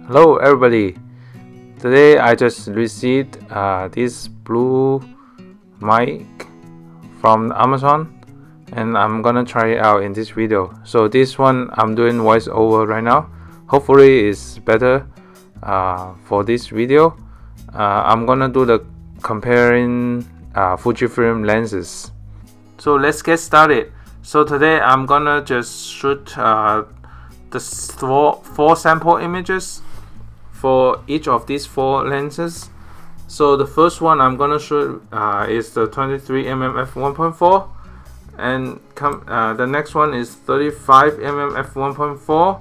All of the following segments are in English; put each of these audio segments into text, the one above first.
Hello everybody, today I just received this blue mic from Amazon and I'm gonna try it out in this video. So this one I'm doing voiceover right now. Hopefully it's better for this video. I'm gonna do the comparing Fujifilm lenses. So let's get started. So today I'm gonna just shoot the four sample images for each of these four lenses. So the first one I'm gonna shoot is the 23mm F1.4, and the next one is 35mm F1.4,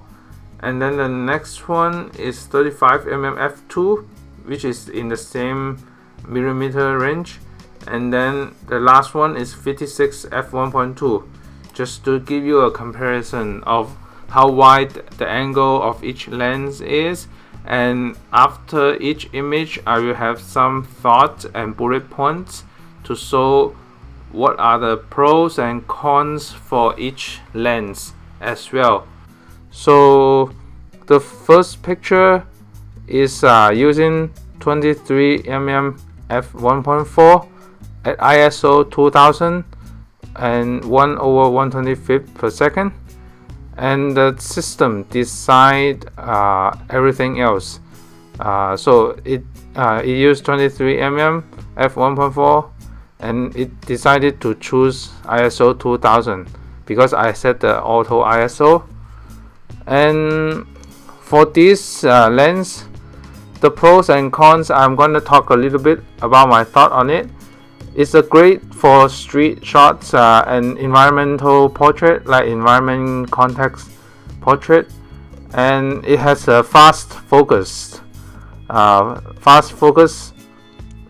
and then the next one is 35mm F2, which is in the same millimeter range, and then the last one is 56 F1.2, just to give you a comparison of how wide the angle of each lens is. And after each image I will have some thoughts and bullet points to show what are the pros and cons for each lens as well. So the first picture is using 23mm F1.4 at ISO 2000 and 1/125th per second. And the system decide everything else. So it used 23mm F1.4 and it decided to choose ISO 2000 because I set the auto ISO. And for this lens, the pros and cons, I'm going to talk a little bit about my thought on it. It's great for street shots and environmental portrait, like environment context portrait, and it has a fast focus,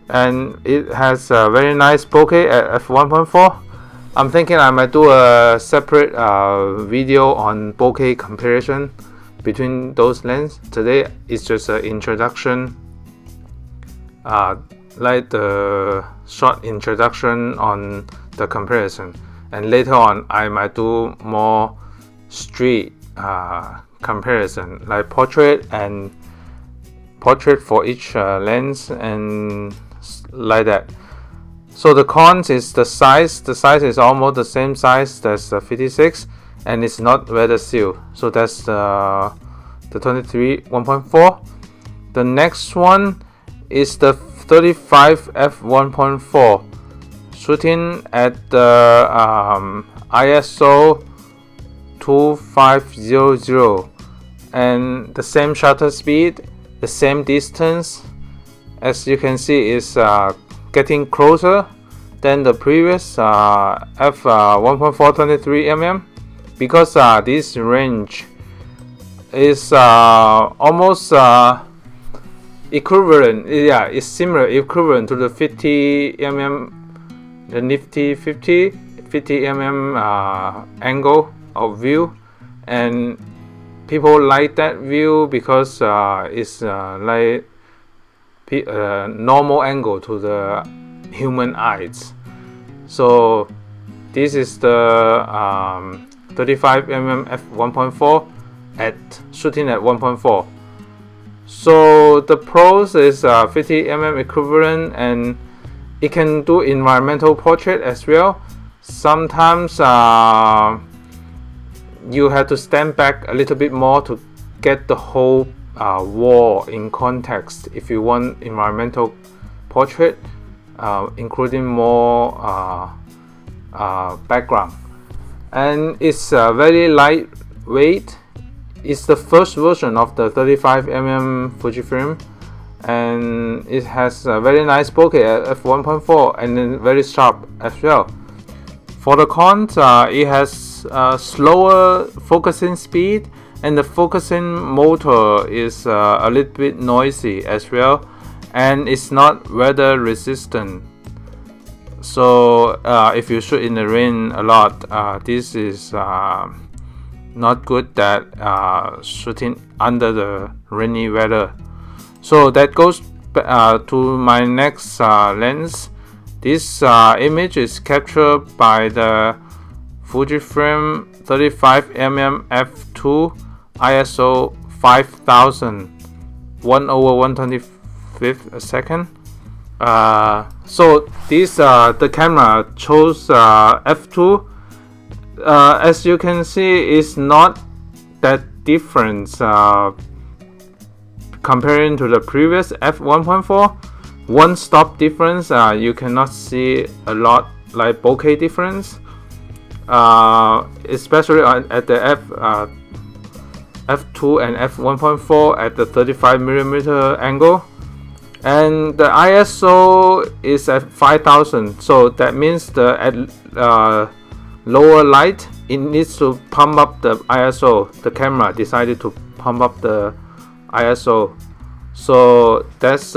and it has a very nice bokeh at f1.4. I'm thinking I might do a separate video on bokeh comparison between those lenses. Today it's just an introduction, like the short introduction on the comparison, and later on I might do more street comparison, like portrait and portrait for each lens and like that. So the cons is the size. The size is almost the same size as the 56 and it's not weather sealed. So that's the 23 1.4. The next one is the 35 F1.4, shooting at the ISO 2500 and the same shutter speed, the same distance. As you can see, is getting closer than the previous F1.4 23mm, because this range is almost equivalent, it's similar, equivalent to the 50mm, the nifty 50mm angle of view, and people like that view because it's like normal angle to the human eyes. So this is the 35mm f1.4 at shooting at 1.4. So the pros is 50mm equivalent, and it can do environmental portrait as well. Sometimes you have to stand back a little bit more to get the whole wall in context if you want environmental portrait, including more background. And it's very lightweight. It's the first version of the 35mm Fujifilm, and it has a very nice bokeh at f1.4 and then very sharp as well. For the cons, it has slower focusing speed, and the focusing motor is a little bit noisy as well, and it's not weather resistant. So if you shoot in the rain a lot, this is not good that shooting under the rainy weather. So that goes to my next lens. This image is captured by the Fujifilm 35mm F2 ISO 5000 1/125 a second. So this the camera chose f2. As you can see, it's not that different comparing to the previous f1.4. One stop difference, you cannot see a lot like bokeh difference, especially at the f2 and f1.4 at the 35mm angle. And the ISO is at 5000, so that means the lower light, it needs to pump up the ISO. The camera decided to pump up the ISO. So that's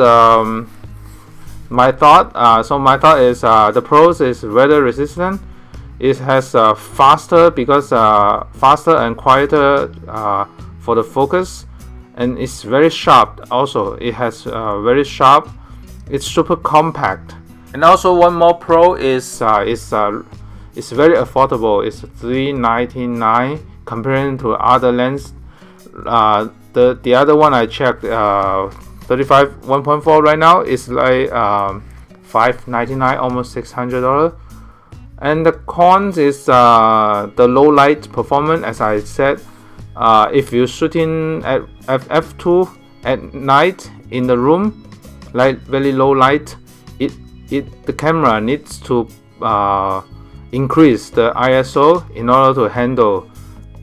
my thought. So my thought is the pros is weather resistant. It has faster and quieter for the focus, and it's very sharp. Also, it has very sharp. It's super compact. And also one more pro is it's very affordable. It's $399 comparing to other lens. The other one I checked, 35 1.4 right now is like $599, almost $600. And the cons is the low light performance. As I said, if you're shooting at f2 at night in the room, like very low light, the camera needs to increase the ISO in order to handle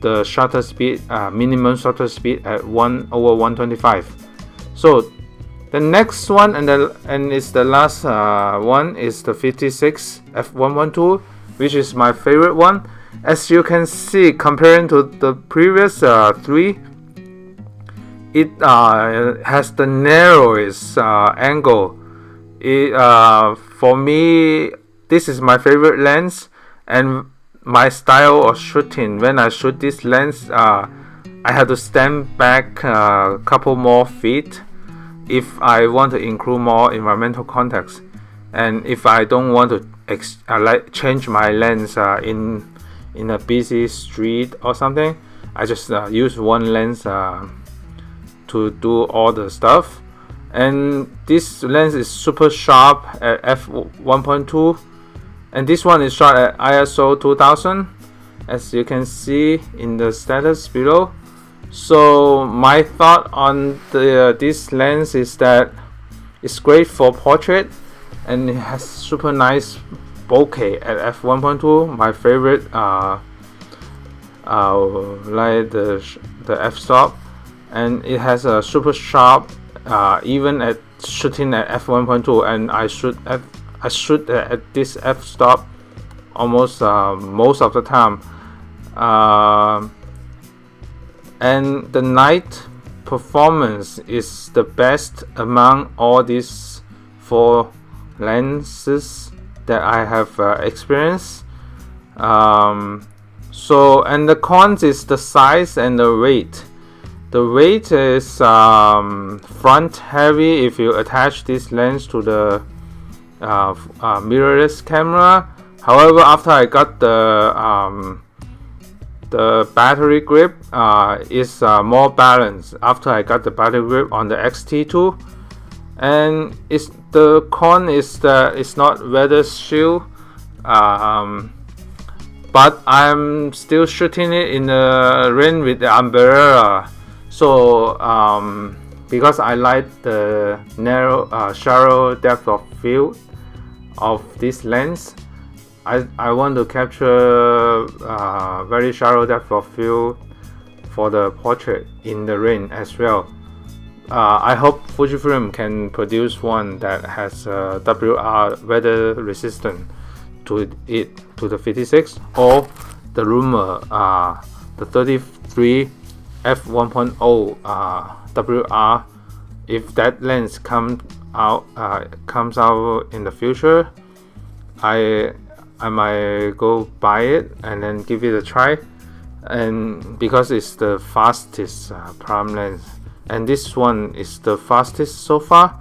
the shutter speed, minimum shutter speed at 1/125. So the next one and it's the last one is the 56 f1.2, which is my favorite one. As you can see, comparing to the previous three, it has the narrowest angle. For me, this is my favorite lens, and my style of shooting, when I shoot this lens, I have to stand back a couple more feet if I want to include more environmental context, and if I don't want to change my lens in a busy street or something, I just use one lens to do all the stuff. And this lens is super sharp at f1.2, and this one is shot at ISO 2000, as you can see in the status below. So my thought on this lens is that it's great for portrait, and it has super nice bokeh at f1.2. My favorite, like the f-stop, and it has a super sharp, even at shooting at f1.2, and I shoot at this f-stop almost most of the time. And the night performance is the best among all these four lenses that I have experienced. So, and the cons is the size and the weight. The weight is front heavy if you attach this lens to the mirrorless camera. However, after I got the battery grip, is more balanced after I got the battery grip on the X-T2. And the con is that it's not weather shield, but I'm still shooting it in the rain with the umbrella. So because I like the narrow, shallow depth of field of this lens, I want to capture very shallow depth of field for the portrait in the rain as well. I hope Fujifilm can produce one that has WR weather resistant to the 56, or the rumor the 33 F1.0 WR. If that lens comes out in the future, I might go buy it and then give it a try, and because it's the fastest prime lens, and this one is the fastest so far.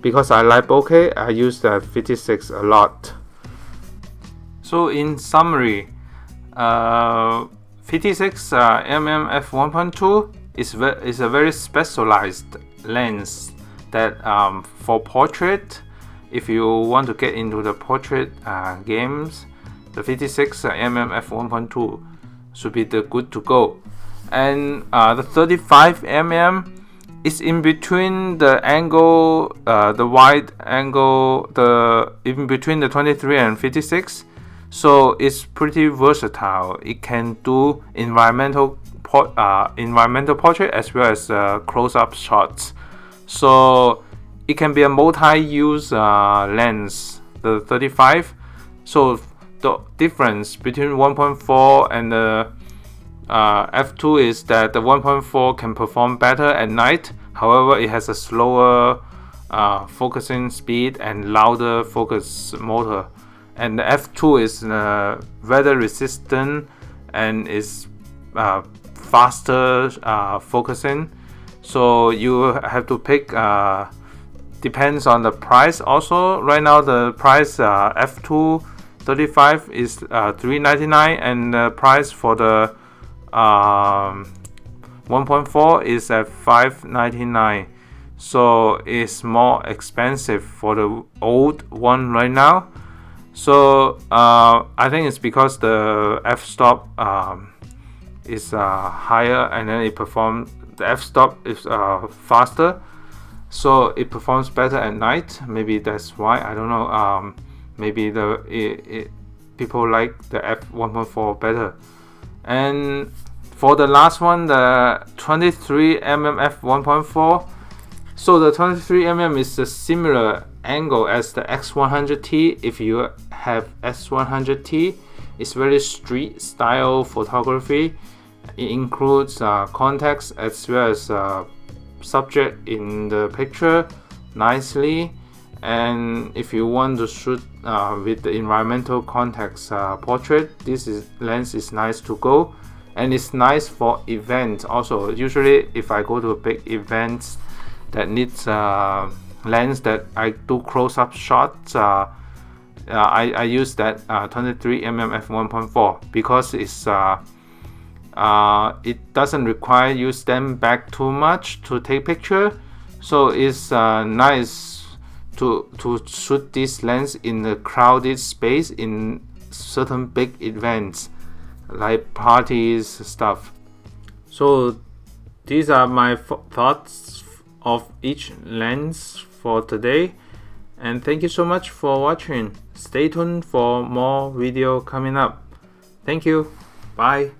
Because I like bokeh, I use the 56 a lot. So in summary, 56mm F1.2 is a very specialized lens that for portrait, if you want to get into the portrait games, the 56mm F1.2 should be the good to go. And the 35mm is in between the angle, the wide angle, in between the 23 and 56. So it's pretty versatile. It can do environmental portrait as well as close-up shots. So it can be a multi-use lens, the 35. So the difference between 1.4 and the F2 is that the 1.4 can perform better at night. However, it has a slower focusing speed and louder focus motor. And the F2 is weather resistant and is faster focusing. So you have to pick, depends on the price also. Right now the price F2 35 is $399, and the price for the 1.4 is at $599. So it's more expensive for the old one right now. So I think it's because the f-stop is higher, and then the f-stop is faster, so it performs better at night. Maybe that's why, I don't know. Maybe people like the F1.4 better. And for the last one, the 23mm F1.4. So the 23mm is a similar angle as the X100T. If you have S100T, it's very street style photography. It includes context as well as subject in the picture nicely. And if you want to shoot with the environmental context portrait, this lens is nice to go. And it's nice for events also. Usually if I go to big events that needs lens that I do close-up shots, I use that 23mm F1.4 because it doesn't require you stand back too much to take picture. So it's nice to shoot this lens in a crowded space in certain big events like parties stuff. So these are my thoughts of each lens for today, and thank you so much for watching. Stay tuned for more video coming up. Thank you. Bye.